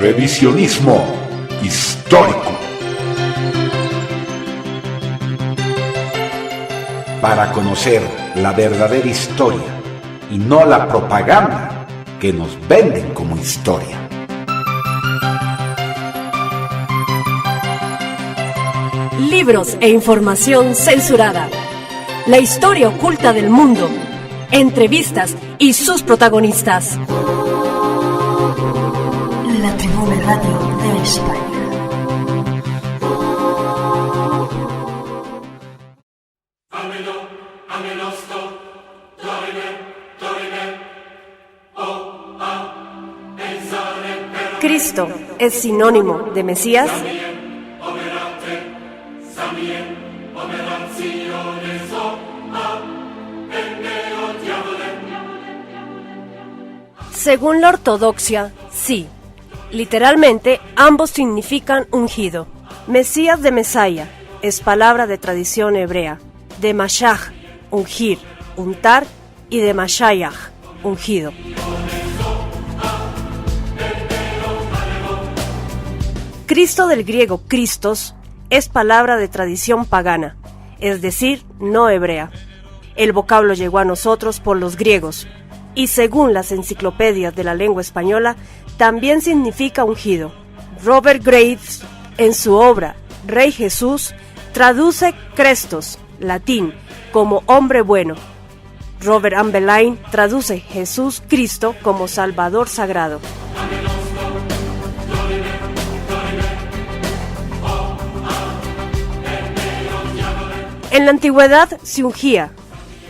Revisionismo histórico. Para conocer la verdadera historia y no la propaganda que nos venden como historia. Libros e información censurada. La historia oculta del mundo. Entrevistas y sus protagonistas. La Tribuna Radio de España. ¿Cristo es sinónimo de Mesías? Según la ortodoxia, sí. Literalmente, ambos significan ungido. Mesías de Mesaya es palabra de tradición hebrea. De Mashach, ungir, untar, y de Mashayach, ungido. Cristo del griego Christos es palabra de tradición pagana, es decir, no hebrea. El vocablo llegó a nosotros por los griegos, y según las enciclopedias de la lengua española, también significa ungido. Robert Graves, en su obra Rey Jesús, traduce Crestos, latín, como hombre bueno. Robert Ambelain traduce Jesús Cristo como Salvador Sagrado. En la antigüedad se ungía,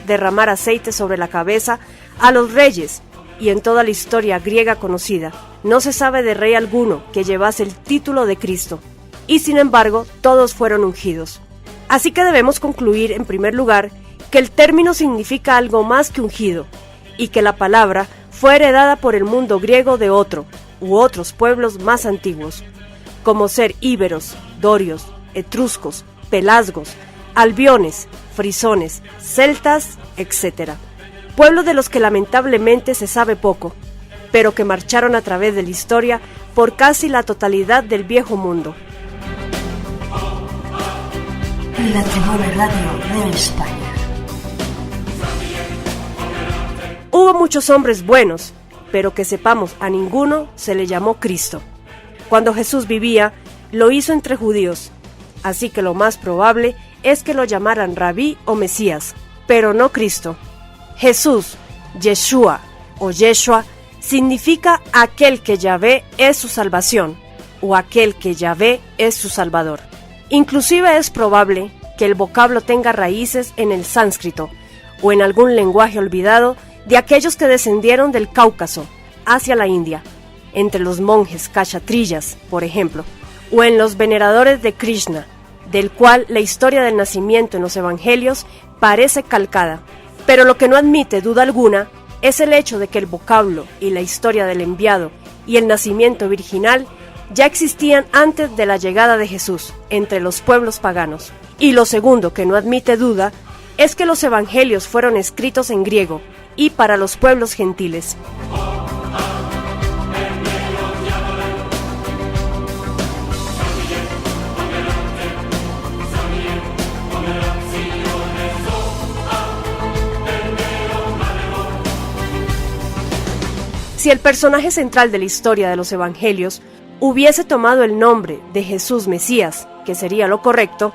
derramar aceite sobre la cabeza a los reyes, y en toda la historia griega conocida, no se sabe de rey alguno que llevase el título de Cristo, y sin embargo todos fueron ungidos. Así que debemos concluir en primer lugar que el término significa algo más que ungido, y que la palabra fue heredada por el mundo griego de otro, u otros pueblos más antiguos, como ser íberos, dorios, etruscos, pelasgos, albiones, frisones, celtas, etc. Pueblos de los que lamentablemente se sabe poco, pero que marcharon a través de la historia por casi la totalidad del viejo mundo. La Tribuna Radio de España. Hubo muchos hombres buenos, pero que sepamos a ninguno se le llamó Cristo. Cuando Jesús vivía, lo hizo entre judíos, así que lo más probable es que lo llamaran Rabí o Mesías, pero no Cristo. Jesús, Yeshua o Yeshua, significa aquel que Yahvé es su salvación, o aquel que Yahvé es su salvador. Inclusive es probable que el vocablo tenga raíces en el sánscrito, o en algún lenguaje olvidado de aquellos que descendieron del Cáucaso hacia la India, entre los monjes kshatriyas, por ejemplo, o en los veneradores de Krishna, del cual la historia del nacimiento en los evangelios parece calcada. Pero lo que no admite duda alguna es el hecho de que el vocablo y la historia del enviado y el nacimiento virginal ya existían antes de la llegada de Jesús entre los pueblos paganos. Y lo segundo que no admite duda es que los evangelios fueron escritos en griego y para los pueblos gentiles. Si el personaje central de la historia de los evangelios hubiese tomado el nombre de Jesús Mesías, que sería lo correcto,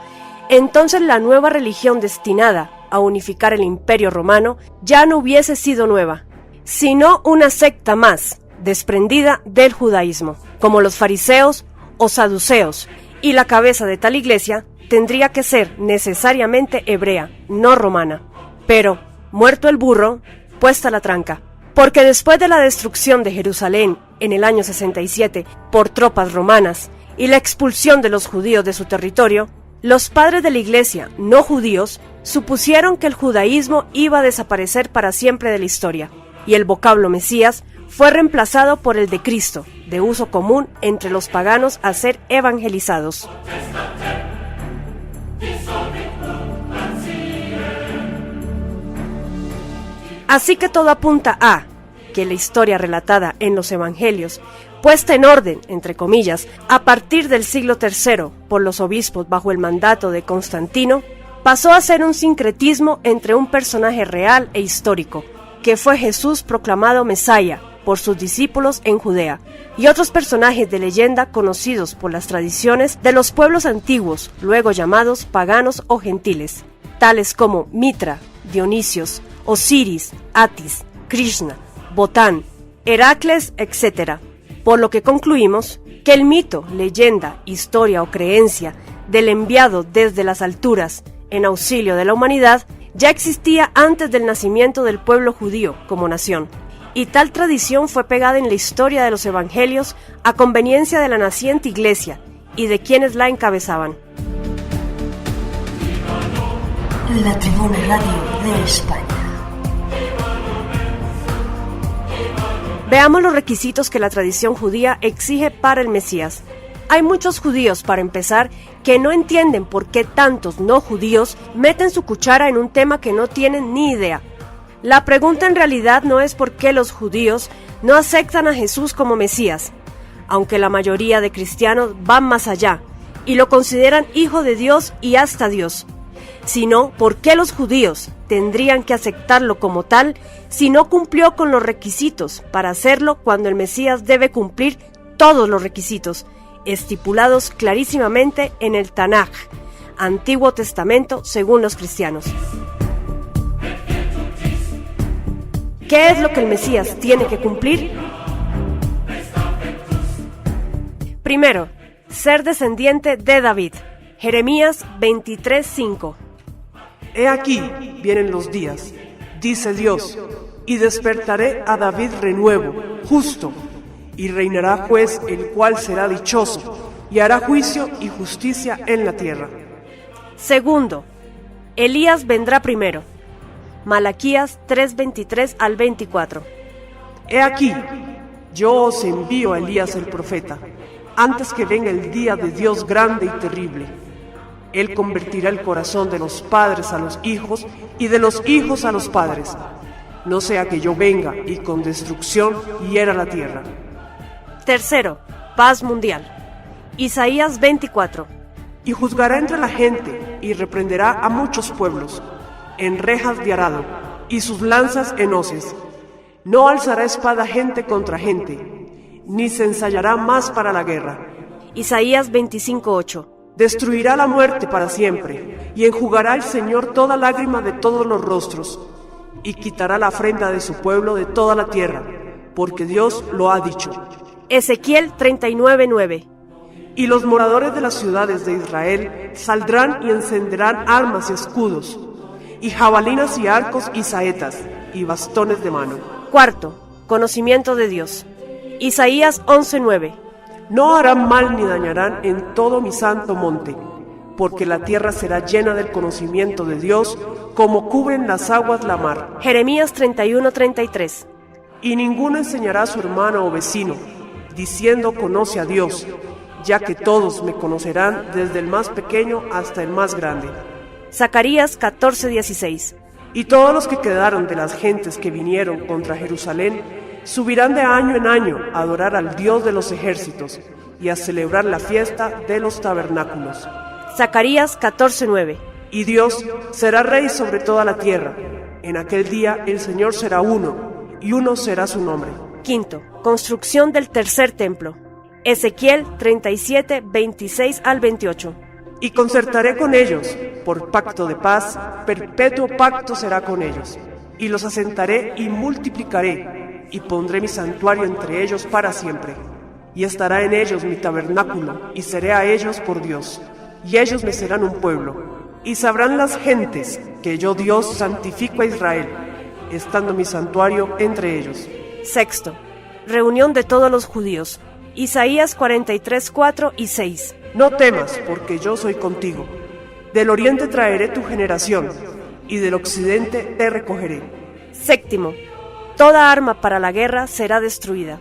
entonces la nueva religión destinada a unificar el Imperio Romano ya no hubiese sido nueva, sino una secta más, desprendida del judaísmo, como los fariseos o saduceos, y la cabeza de tal iglesia tendría que ser necesariamente hebrea, no romana. Pero, muerto el burro, puesta la tranca. Porque después de la destrucción de Jerusalén en el año 67 por tropas romanas y la expulsión de los judíos de su territorio, los padres de la iglesia no judíos supusieron que el judaísmo iba a desaparecer para siempre de la historia, y el vocablo Mesías fue reemplazado por el de Cristo, de uso común entre los paganos a ser evangelizados. Así que todo apunta a que la historia relatada en los evangelios puesta en orden, entre comillas, a partir del siglo III por los obispos bajo el mandato de Constantino, pasó a ser un sincretismo entre un personaje real e histórico, que fue Jesús proclamado Mesaya por sus discípulos en Judea, y otros personajes de leyenda conocidos por las tradiciones de los pueblos antiguos, luego llamados paganos o gentiles, tales como Mitra, Dionisios, Osiris, Atis, Krishna, Botán, Heracles, etc. Por lo que concluimos que el mito, leyenda, historia o creencia del enviado desde las alturas en auxilio de la humanidad ya existía antes del nacimiento del pueblo judío como nación, y tal tradición fue pegada en la historia de los evangelios a conveniencia de la naciente iglesia y de quienes la encabezaban. La Tribuna Radio de España. Veamos los requisitos que la tradición judía exige para el Mesías. Hay muchos judíos, para empezar, que no entienden por qué tantos no judíos meten su cuchara en un tema que no tienen ni idea. La pregunta en realidad no es por qué los judíos no aceptan a Jesús como Mesías, aunque la mayoría de cristianos van más allá y lo consideran hijo de Dios y hasta Dios, sino por qué los judíos tendrían que aceptarlo como tal si no cumplió con los requisitos para hacerlo, cuando el Mesías debe cumplir todos los requisitos estipulados clarísimamente en el Tanaj, Antiguo Testamento según los cristianos. ¿Qué es lo que el Mesías tiene que cumplir? Primero, ser descendiente de David. Jeremías 23:5. He aquí vienen los días, dice Dios, y despertaré a David renuevo, justo, y reinará juez, el cual será dichoso, y hará juicio y justicia en la tierra. Segundo, Elías vendrá primero. Malaquías 3:23 al 24. He aquí, yo os envío a Elías el profeta, antes que venga el día de Dios grande y terrible. Él convertirá el corazón de los padres a los hijos y de los hijos a los padres, no sea que yo venga y con destrucción hiera la tierra. Tercero, paz mundial. Isaías 24. Y juzgará entre la gente y reprenderá a muchos pueblos, en rejas de arado, y sus lanzas en hoces. No alzará espada gente contra gente, ni se ensayará más para la guerra. Isaías 25:8. Destruirá la muerte para siempre, y enjugará el Señor toda lágrima de todos los rostros, y quitará la afrenta de su pueblo de toda la tierra, porque Dios lo ha dicho. Ezequiel 39:9. Y los moradores de las ciudades de Israel saldrán y encenderán armas y escudos, y jabalinas y arcos y saetas, y bastones de mano. Cuarto, conocimiento de Dios. Isaías 11:9. No harán mal ni dañarán en todo mi santo monte, porque la tierra será llena del conocimiento de Dios, como cubren las aguas la mar. Jeremías 31:33. Y ninguno enseñará a su hermano o vecino, diciendo conoce a Dios, ya que todos me conocerán desde el más pequeño hasta el más grande. Zacarías 14:16. Y todos los que quedaron de las gentes que vinieron contra Jerusalén subirán de año en año a adorar al Dios de los ejércitos y a celebrar la fiesta de los tabernáculos. Zacarías 14:9. Y Dios será rey sobre toda la tierra. En aquel día el Señor será uno, y uno será su nombre. Quinto, construcción del tercer templo. Ezequiel 37:26 al 28. Y concertaré con ellos, por pacto de paz, perpetuo pacto será con ellos. Y los asentaré y multiplicaré, y pondré mi santuario entre ellos para siempre. Y estará en ellos mi tabernáculo, y seré a ellos por Dios. Y ellos me serán un pueblo. Y sabrán las gentes que yo Dios santifico a Israel, estando mi santuario entre ellos. Sexto, reunión de todos los judíos. Isaías 43:4 y 6. No temas, porque yo soy contigo. Del oriente traeré tu generación, y del occidente te recogeré. Séptimo, toda arma para la guerra será destruida.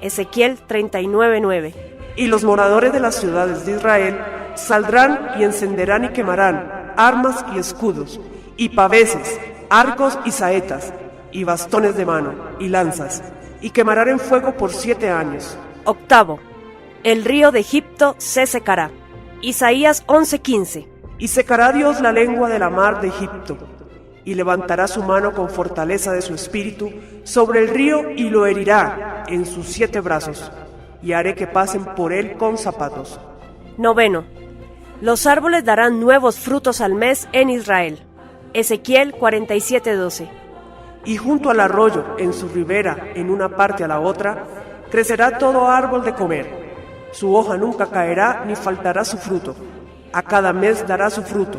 Ezequiel 39:9. Y los moradores de las ciudades de Israel saldrán y encenderán y quemarán armas y escudos, y paveses, arcos y saetas, y bastones de mano, y lanzas, y quemarán en fuego por 7 años. Octavo. El río de Egipto se secará. Isaías 11:15. Y secará Dios la lengua de la mar de Egipto, y levantará su mano con fortaleza de su espíritu sobre el río y lo herirá en sus 7 brazos, y haré que pasen por él con zapatos. Noveno. Los árboles darán nuevos frutos al mes en Israel. Ezequiel 47:12. Y junto al arroyo, en su ribera, en una parte a la otra, crecerá todo árbol de comer. Su hoja nunca caerá ni faltará su fruto. A cada mes dará su fruto,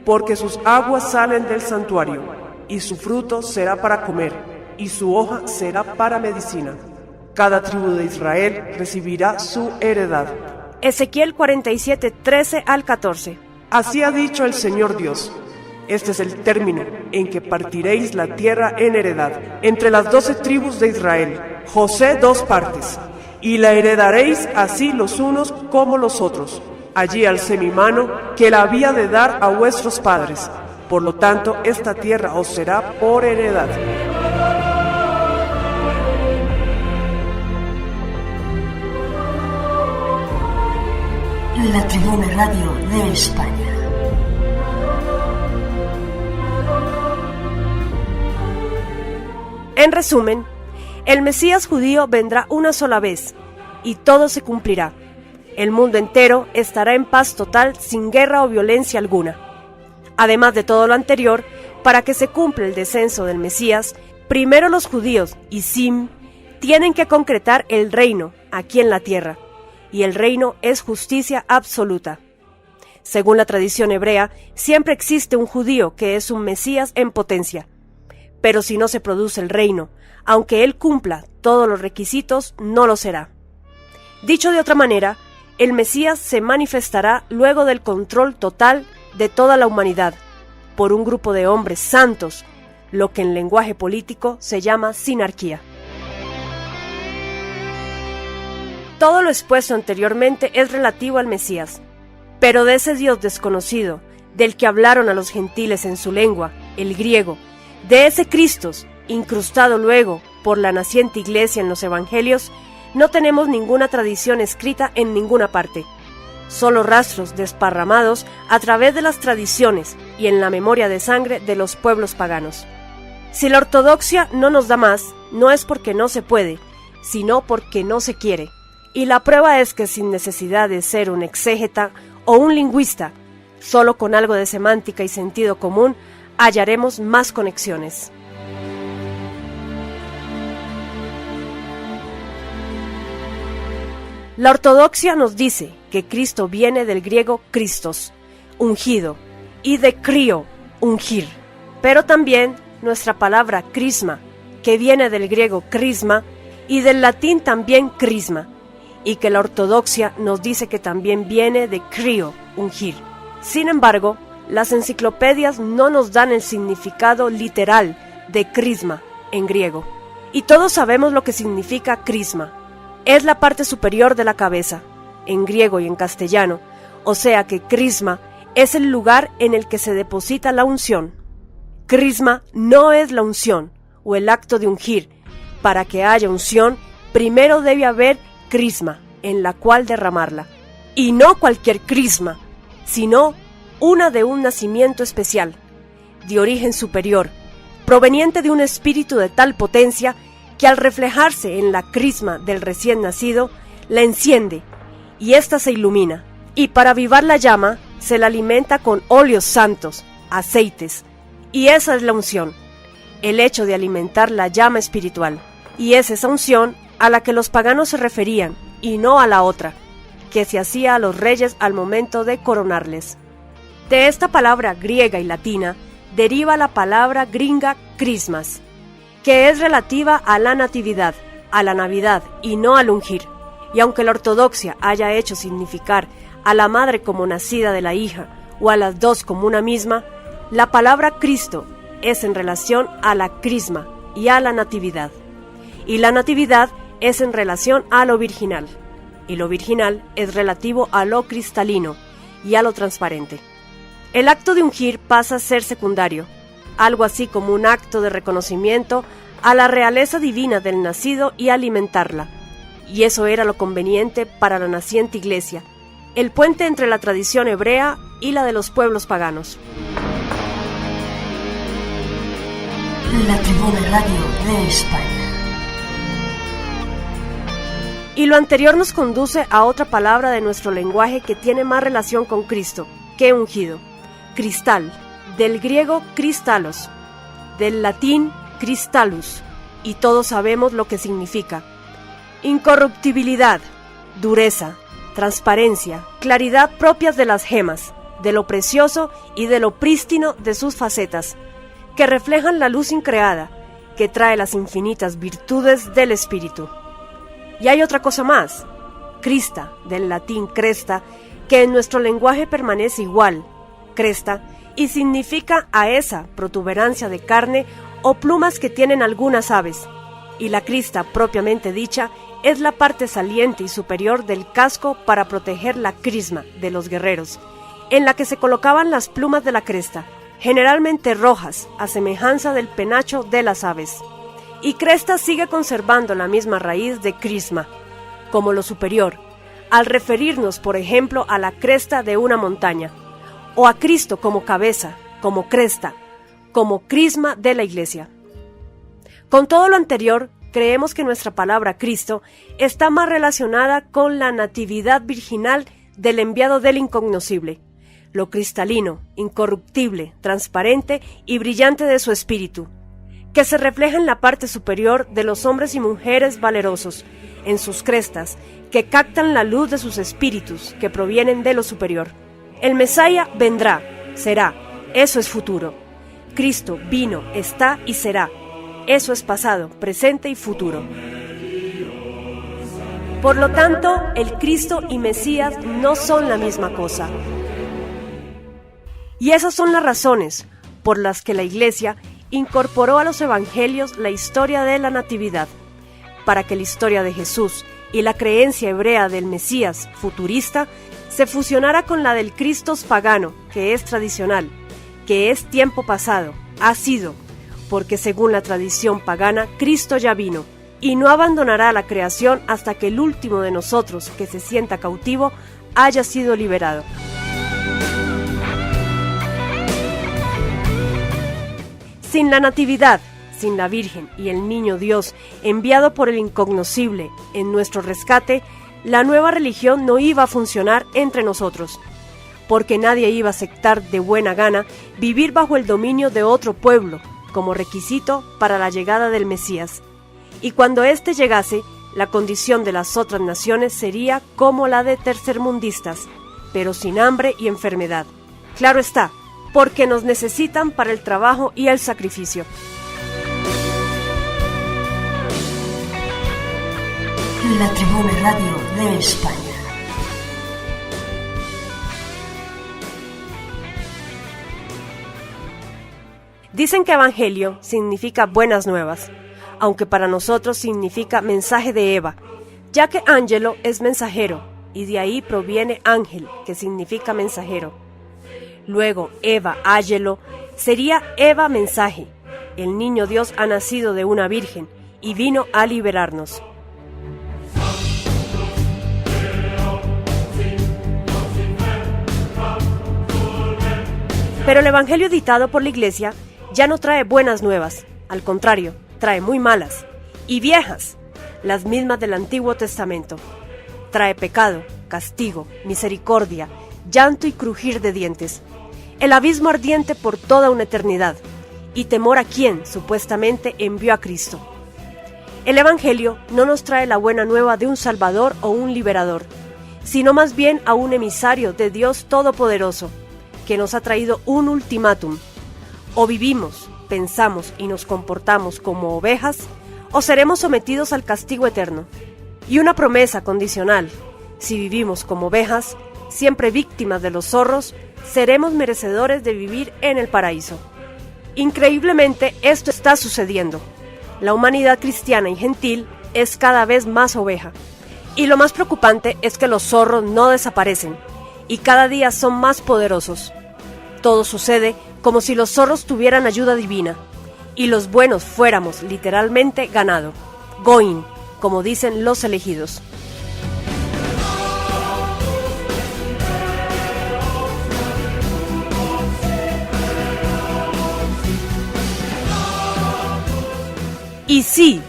porque sus aguas salen del santuario, y su fruto será para comer, y su hoja será para medicina. Cada tribu de Israel recibirá su heredad. Ezequiel 47:13 al 14. Así ha dicho el Señor Dios. Este es el término en que partiréis la tierra en heredad, entre las 12 tribus de Israel, José 2 partes, y la heredaréis así los unos como los otros. Allí alcé mi mano, que la había de dar a vuestros padres. Por lo tanto, esta tierra os será por heredad. La Tribuna Radio de España. En resumen, el Mesías judío vendrá una sola vez, y todo se cumplirá. El mundo entero estará en paz total, sin guerra o violencia alguna. Además de todo lo anterior, para que se cumpla el descenso del Mesías, primero los judíos y Sim tienen que concretar el reino aquí en la tierra, y el reino es justicia absoluta. Según la tradición hebrea, siempre existe un judío que es un Mesías en potencia. Pero si no se produce el reino, aunque él cumpla todos los requisitos, no lo será. Dicho de otra manera, el Mesías se manifestará luego del control total de toda la humanidad, por un grupo de hombres santos, lo que en lenguaje político se llama sinarquía. Todo lo expuesto anteriormente es relativo al Mesías, pero de ese Dios desconocido, del que hablaron a los gentiles en su lengua, el griego, de ese Cristo, incrustado luego por la naciente iglesia en los evangelios, no tenemos ninguna tradición escrita en ninguna parte, solo rastros desparramados a través de las tradiciones y en la memoria de sangre de los pueblos paganos. Si la ortodoxia no nos da más, no es porque no se puede, sino porque no se quiere. Y la prueba es que sin necesidad de ser un exégeta o un lingüista, solo con algo de semántica y sentido común, hallaremos más conexiones. La ortodoxia nos dice que Cristo viene del griego Christos, ungido, y de crio, ungir. Pero también nuestra palabra crisma, que viene del griego crisma, y del latín también crisma, y que la ortodoxia nos dice que también viene de crio, ungir. Sin embargo, las enciclopedias no nos dan el significado literal de crisma en griego. Y todos sabemos lo que significa crisma. Es la parte superior de la cabeza, en griego y en castellano, o sea que crisma es el lugar en el que se deposita la unción. Crisma no es la unción o el acto de ungir. Para que haya unción, primero debe haber crisma en la cual derramarla. Y no cualquier crisma, sino una de un nacimiento especial, de origen superior, proveniente de un espíritu de tal potencia que al reflejarse en la crisma del recién nacido, la enciende, y ésta se ilumina, y para avivar la llama, se la alimenta con óleos santos, aceites, y esa es la unción, el hecho de alimentar la llama espiritual, y es esa unción a la que los paganos se referían, y no a la otra, que se hacía a los reyes al momento de coronarles. De esta palabra griega y latina deriva la palabra gringa crismas, que es relativa a la natividad, a la Navidad y no al ungir. Y aunque la ortodoxia haya hecho significar a la madre como nacida de la hija o a las dos como una misma, la palabra Cristo es en relación a la crisma y a la natividad. Y la natividad es en relación a lo virginal. Y lo virginal es relativo a lo cristalino y a lo transparente. El acto de ungir pasa a ser secundario, algo así como un acto de reconocimiento a la realeza divina del nacido y alimentarla. y eso era lo conveniente para la naciente iglesia, el puente entre la tradición hebrea y la de los pueblos paganos. La Tribuna Radio de España. Y lo anterior nos conduce a otra palabra de nuestro lenguaje que tiene más relación con Cristo que ungido: cristal, del griego kristalos, del latín cristallus, y todos sabemos lo que significa: incorruptibilidad, dureza, transparencia, claridad propias de las gemas, de lo precioso y de lo prístino de sus facetas, que reflejan la luz increada, que trae las infinitas virtudes del espíritu. Y hay otra cosa más: crista, del latín cresta, que en nuestro lenguaje permanece igual, cresta, y significa a esa protuberancia de carne o plumas que tienen algunas aves, y la crista propiamente dicha es la parte saliente y superior del casco para proteger la crisma de los guerreros, en la que se colocaban las plumas de la cresta, generalmente rojas, a semejanza del penacho de las aves. Y cresta sigue conservando la misma raíz de crisma, como lo superior, al referirnos, por ejemplo, a la cresta de una montaña, o a Cristo como cabeza, como cresta, como crisma de la iglesia. Con todo lo anterior, creemos que nuestra palabra Cristo está más relacionada con la natividad virginal del enviado del incognoscible, lo cristalino, incorruptible, transparente y brillante de su espíritu, que se refleja en la parte superior de los hombres y mujeres valerosos, en sus crestas, que captan la luz de sus espíritus, que provienen de lo superior. El Mesías vendrá, será, eso es futuro. Cristo vino, está y será, eso es pasado, presente y futuro. Por lo tanto, el Cristo y Mesías no son la misma cosa. Y esas son las razones por las que la Iglesia incorporó a los evangelios la historia de la Natividad, para que la historia de Jesús y la creencia hebrea del Mesías futurista se fusionara con la del Cristo pagano, que es tradicional, que es tiempo pasado, ha sido, porque según la tradición pagana, Cristo ya vino, y no abandonará la creación hasta que el último de nosotros que se sienta cautivo haya sido liberado. Sin la Natividad, sin la Virgen y el Niño Dios enviado por el incognoscible en nuestro rescate, la nueva religión no iba a funcionar entre nosotros, porque nadie iba a aceptar de buena gana vivir bajo el dominio de otro pueblo como requisito para la llegada del Mesías. Y cuando éste llegase, la condición de las otras naciones sería como la de tercermundistas, pero sin hambre y enfermedad. Claro está, porque nos necesitan para el trabajo y el sacrificio. La Tribuna Radio de España. Dicen que evangelio significa buenas nuevas, aunque para nosotros significa mensaje de Eva, ya que ángelo es mensajero, y de ahí proviene ángel, que significa mensajero. Luego, Eva ángelo sería Eva mensaje. El niño Dios ha nacido de una virgen y vino a liberarnos. Pero el evangelio dictado por la Iglesia ya no trae buenas nuevas, al contrario, trae muy malas y viejas, las mismas del Antiguo Testamento. Trae pecado, castigo, misericordia, llanto y crujir de dientes, el abismo ardiente por toda una eternidad, y temor a quien supuestamente envió a Cristo. El Evangelio no nos trae la buena nueva de un Salvador o un Liberador, sino más bien a un emisario de Dios Todopoderoso, que nos ha traído un ultimátum: o vivimos, pensamos y nos comportamos como ovejas, o seremos sometidos al castigo eterno. Y una promesa condicional: si vivimos como ovejas, siempre víctimas de los zorros, seremos merecedores de vivir en el paraíso. Increíblemente, esto está sucediendo. La humanidad cristiana y gentil es cada vez más oveja. Y lo más preocupante es que los zorros no desaparecen, y cada día son más poderosos. Todo sucede como si los zorros tuvieran ayuda divina, y los buenos fuéramos literalmente ganado, goin, como dicen los elegidos. Y sí,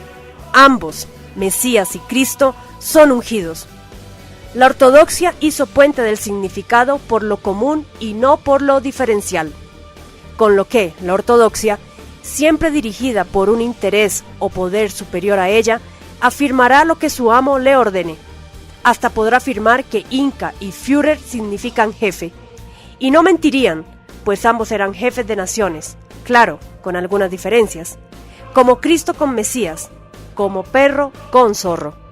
ambos, Mesías y Cristo, son ungidos. La ortodoxia hizo puente del significado por lo común y no por lo diferencial, con lo que la ortodoxia, siempre dirigida por un interés o poder superior a ella, afirmará lo que su amo le ordene. Hasta podrá afirmar que Inca y Führer significan jefe. Y no mentirían, pues ambos eran jefes de naciones, claro, con algunas diferencias, como Cristo con Mesías, como perro con zorro.